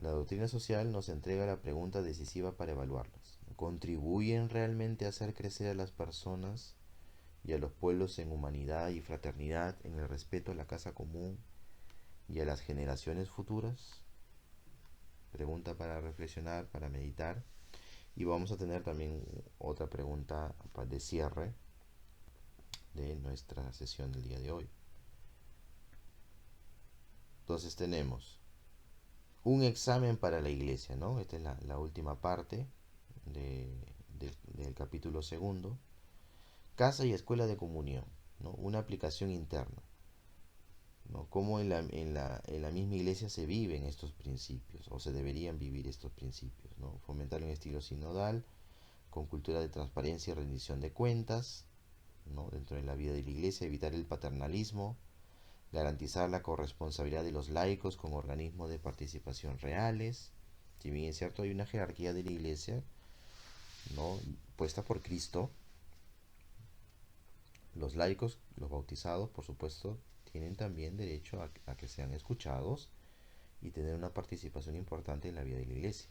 La doctrina social nos entrega la pregunta decisiva para evaluarlas. ¿Contribuyen realmente a hacer crecer a las personas y a los pueblos en humanidad y fraternidad, en el respeto a la casa común y a las generaciones futuras? Pregunta para reflexionar, para meditar. Y vamos a tener también otra pregunta de cierre de nuestra sesión del día de hoy. Entonces tenemos un examen para la iglesia, ¿no? Esta es la última parte del capítulo segundo. Casa y escuela de comunión, ¿no? Una aplicación interna, ¿no? Cómo en la misma iglesia se viven estos principios, o se deberían vivir estos principios, ¿no? Fomentar un estilo sinodal, con cultura de transparencia y rendición de cuentas, ¿no? Dentro de la vida de la iglesia, evitar el paternalismo, garantizar la corresponsabilidad de los laicos con organismos de participación reales. Si bien es cierto, hay una jerarquía de la iglesia, ¿no? Puesta por Cristo. Los laicos, los bautizados, por supuesto, tienen también derecho a que sean escuchados y tener una participación importante en la vida de la iglesia.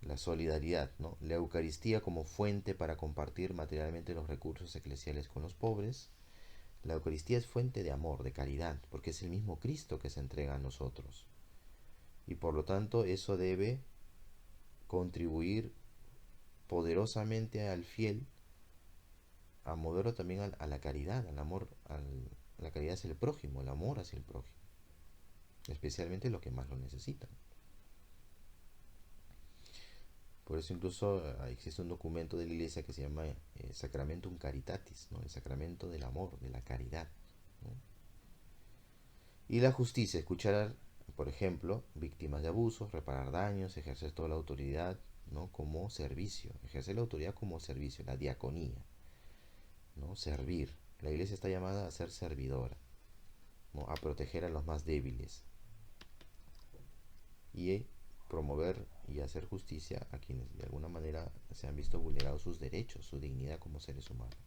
La solidaridad, ¿no? La Eucaristía como fuente para compartir materialmente los recursos eclesiales con los pobres. La Eucaristía es fuente de amor, de caridad, porque es el mismo Cristo que se entrega a nosotros. Y por lo tanto eso debe contribuir poderosamente al fiel a moverlo también a la caridad, al amor, la caridad hacia el prójimo, el amor hacia el prójimo, especialmente los que más lo necesitan. Por eso incluso existe un documento de la iglesia que se llama Sacramentum Caritatis, ¿no? El sacramento del amor, de la caridad, ¿no? Y la justicia, escuchar, por ejemplo, víctimas de abusos, reparar daños, ejercer toda la autoridad, ¿no? Como servicio, ejercer la autoridad como servicio, la diaconía, ¿no? Servir. La iglesia está llamada a ser servidora, ¿no? A proteger a los más débiles y promover y hacer justicia a quienes de alguna manera se han visto vulnerados sus derechos, su dignidad como seres humanos.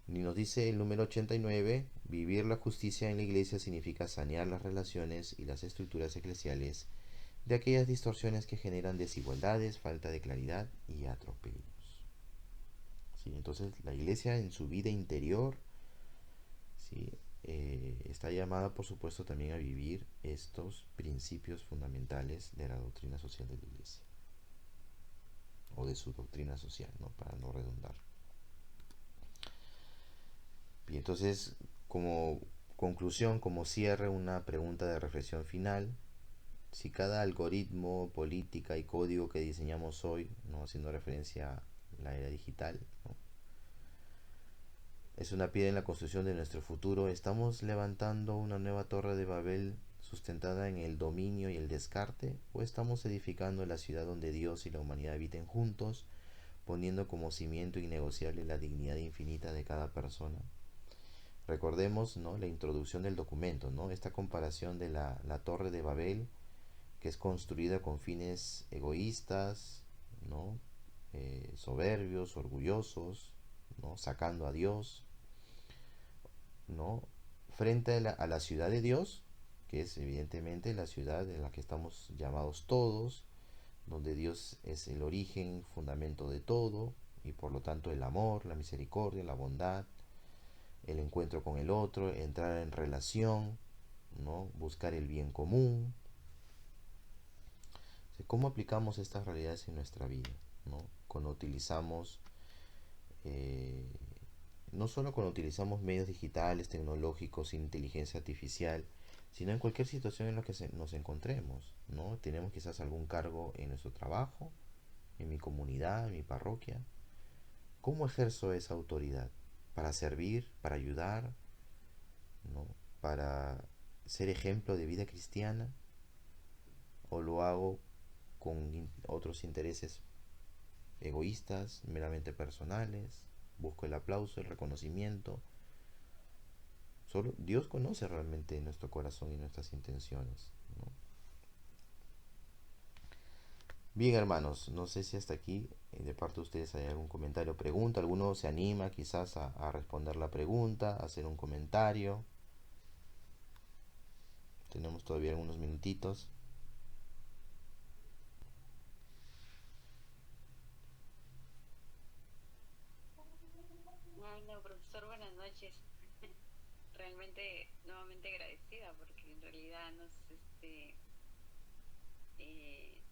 Ni nos dice el número 89, vivir la justicia en la iglesia significa sanear las relaciones y las estructuras eclesiales de aquellas distorsiones que generan desigualdades, falta de claridad y atropellos. ¿Sí? Entonces la iglesia en su vida interior, ¿sí? Está llamada por supuesto también a vivir estos principios fundamentales de la doctrina social de la iglesia, o de su doctrina social, ¿no? Para no redundar. Y entonces, como conclusión, como cierre, una pregunta de reflexión final. Si cada algoritmo, política y código que diseñamos hoy, ¿no? Haciendo referencia a la era digital, ¿no? Es una piedra en la construcción de nuestro futuro, ¿estamos levantando una nueva torre de Babel sustentada en el dominio y el descarte? ¿O estamos edificando la ciudad donde Dios y la humanidad habiten juntos, poniendo como cimiento innegociable la dignidad infinita de cada persona? Recordemos, ¿no? La introducción del documento, ¿no? Esta comparación de la torre de Babel, que es construida con fines egoístas, ¿no? Soberbios, orgullosos, ¿no? Sacando a Dios, ¿no? Frente a la ciudad de Dios, que es evidentemente la ciudad en la que estamos llamados todos, donde Dios es el origen, fundamento de todo, y por lo tanto el amor, la misericordia, la bondad, el encuentro con el otro, entrar en relación, ¿no? Buscar el bien común. ¿Cómo aplicamos estas realidades en nuestra vida, ¿no? Cuando utilizamos, eh, no solo cuando utilizamos medios digitales, tecnológicos, inteligencia artificial, sino en cualquier situación en la que nos encontremos, ¿no? Tenemos quizás algún cargo en nuestro trabajo, en mi comunidad, en mi parroquia. ¿Cómo ejerzo esa autoridad? ¿Para servir, para ayudar, ¿no? ¿Para ser ejemplo de vida cristiana? ¿O lo hago con otros intereses egoístas, meramente personales? Busco el aplauso, el reconocimiento. Solo Dios conoce realmente nuestro corazón y nuestras intenciones, ¿no? Bien, hermanos, no sé si hasta aquí de parte de ustedes hay algún comentario o pregunta. ¿Alguno se anima quizás a responder la pregunta, a hacer un comentario? Tenemos todavía algunos minutitos. Hola, profesor, buenas noches. Realmente nuevamente agradecida porque en realidad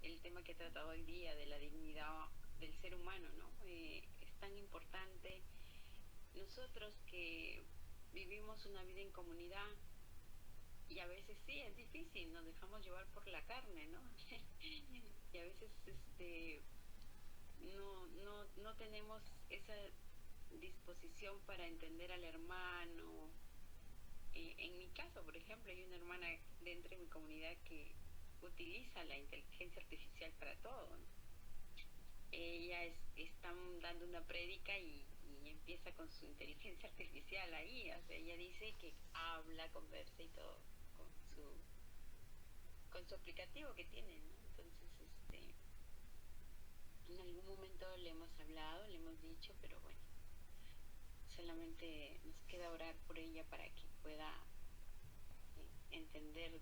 el tema que he tratado hoy día de la dignidad del ser humano, ¿no? Es tan importante. Nosotros que vivimos una vida en comunidad y a veces sí, es difícil, nos dejamos llevar por la carne, ¿no? Y a veces no tenemos esa disposición para entender al hermano. En mi caso, por ejemplo, hay una hermana dentro de mi comunidad que utiliza la inteligencia artificial para todo, ¿no? Está dando una prédica y empieza con su inteligencia artificial ahí, o sea, ella dice que habla, conversa y todo con con su aplicativo que tiene, ¿no? Entonces, en algún momento le hemos hablado, le hemos dicho, pero bueno, solamente nos queda orar por ella para que pueda entender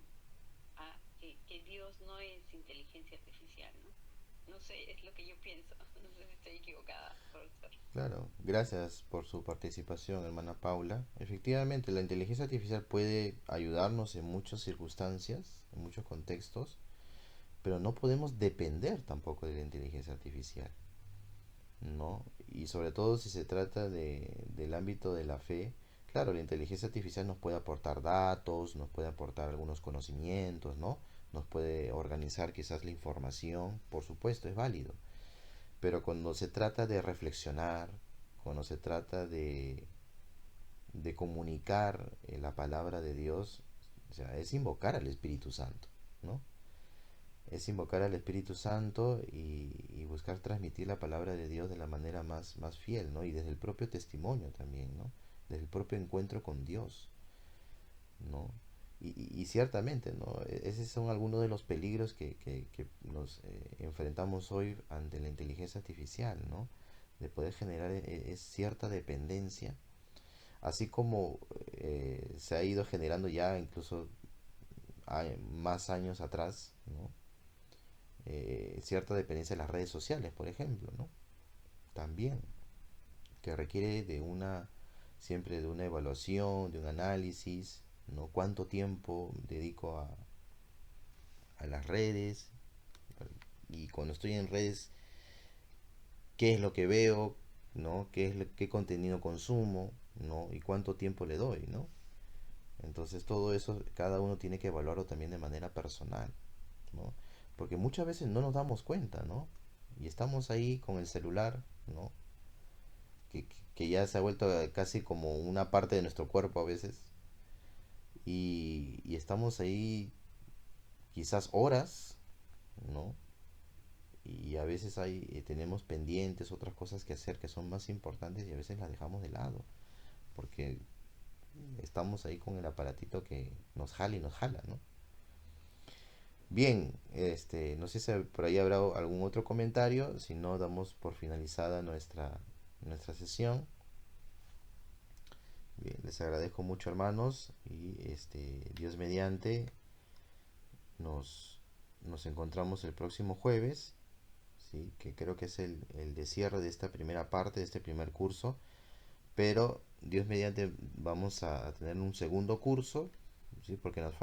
que Dios no es inteligencia artificial, ¿no? No sé, es lo que yo pienso. No sé si estoy equivocada, profesor. Claro, gracias por su participación, hermana Paula. Efectivamente, la inteligencia artificial puede ayudarnos en muchas circunstancias, en muchos contextos, pero no podemos depender tampoco de la inteligencia artificial, ¿no? Y sobre todo si se trata del ámbito de la fe, claro, la inteligencia artificial nos puede aportar datos, nos puede aportar algunos conocimientos, ¿no? Nos puede organizar quizás la información, por supuesto, es válido. Pero cuando se trata de reflexionar, cuando se trata de comunicar la palabra de Dios, o sea, es invocar al Espíritu Santo, ¿no? Es invocar al Espíritu Santo y buscar transmitir la palabra de Dios de la manera más fiel, ¿no? Y desde el propio testimonio también, ¿no? Desde el propio encuentro con Dios, ¿no? Y ciertamente, ¿no? Esos son algunos de los peligros que nos enfrentamos hoy ante la inteligencia artificial, ¿no? De poder generar es cierta dependencia, así como se ha ido generando ya incluso más años atrás, ¿no? Cierta dependencia de las redes sociales, por ejemplo, ¿no? También, que requiere de siempre de una evaluación, de un análisis, ¿no? ¿Cuánto tiempo dedico a las redes? Y cuando estoy en redes, ¿qué es lo que veo? ¿No? ¿Qué contenido consumo? ¿No? ¿Y cuánto tiempo le doy? ¿No? Entonces todo eso cada uno tiene que evaluarlo también de manera personal, ¿no? Porque muchas veces no nos damos cuenta, ¿no? Y estamos ahí con el celular, ¿no? Que ya se ha vuelto casi como una parte de nuestro cuerpo a veces. Y estamos ahí quizás horas, ¿no? Y a veces tenemos pendientes, otras cosas que hacer que son más importantes y a veces las dejamos de lado. Porque estamos ahí con el aparatito que nos jala y nos jala, ¿no? Bien, no sé si por ahí habrá algún otro comentario, si no damos por finalizada nuestra sesión. Bien, les agradezco mucho, hermanos, y Dios mediante nos, nos encontramos el próximo jueves, ¿sí? Que creo que es el de cierre de esta primera parte, de este primer curso, pero Dios mediante vamos a tener un segundo curso, ¿sí? Porque nos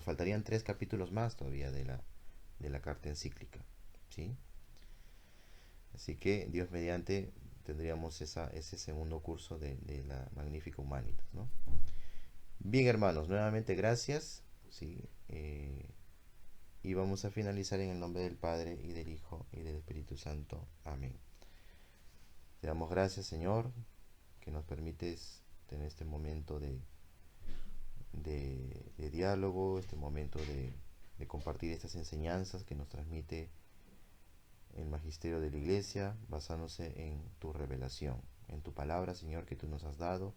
faltarían 3 capítulos más todavía de la carta encíclica, ¿sí? Así que Dios mediante tendríamos ese segundo curso de la Magnífica Humanitas, ¿no? Bien, hermanos, nuevamente gracias, ¿sí? Y vamos a finalizar en el nombre del Padre y del Hijo y del Espíritu Santo. Amén. Te damos gracias, Señor, que nos permites tener este momento de diálogo, este momento de compartir estas enseñanzas que nos transmite el magisterio de la Iglesia, basándose en tu revelación, en tu palabra, Señor, que tú nos has dado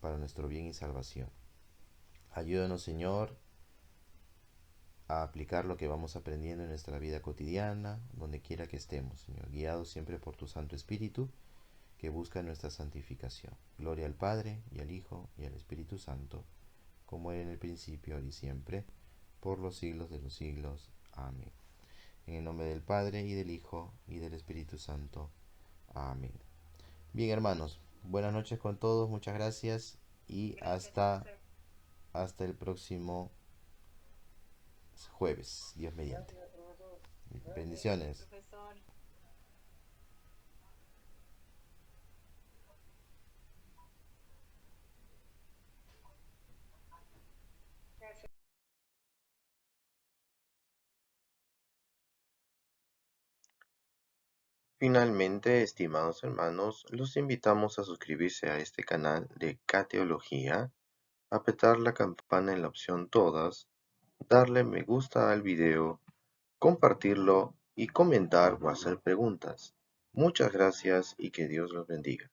para nuestro bien y salvación. Ayúdanos, Señor, a aplicar lo que vamos aprendiendo en nuestra vida cotidiana, donde quiera que estemos, Señor, guiados siempre por tu Santo Espíritu, que busca nuestra santificación. Gloria al Padre, y al Hijo, y al Espíritu Santo, como era en el principio, ahora y siempre, por los siglos de los siglos. Amén. En el nombre del Padre, y del Hijo, y del Espíritu Santo. Amén. Bien, hermanos, buenas noches con todos, muchas gracias, y Gracias, profesor. hasta el próximo jueves, Dios mediante. Gracias, Bendiciones. profesor. Gracias. Finalmente, estimados hermanos, los invitamos a suscribirse a este canal de Cateología, apretar la campana en la opción Todas, darle me gusta al video, compartirlo y comentar o hacer preguntas. Muchas gracias y que Dios los bendiga.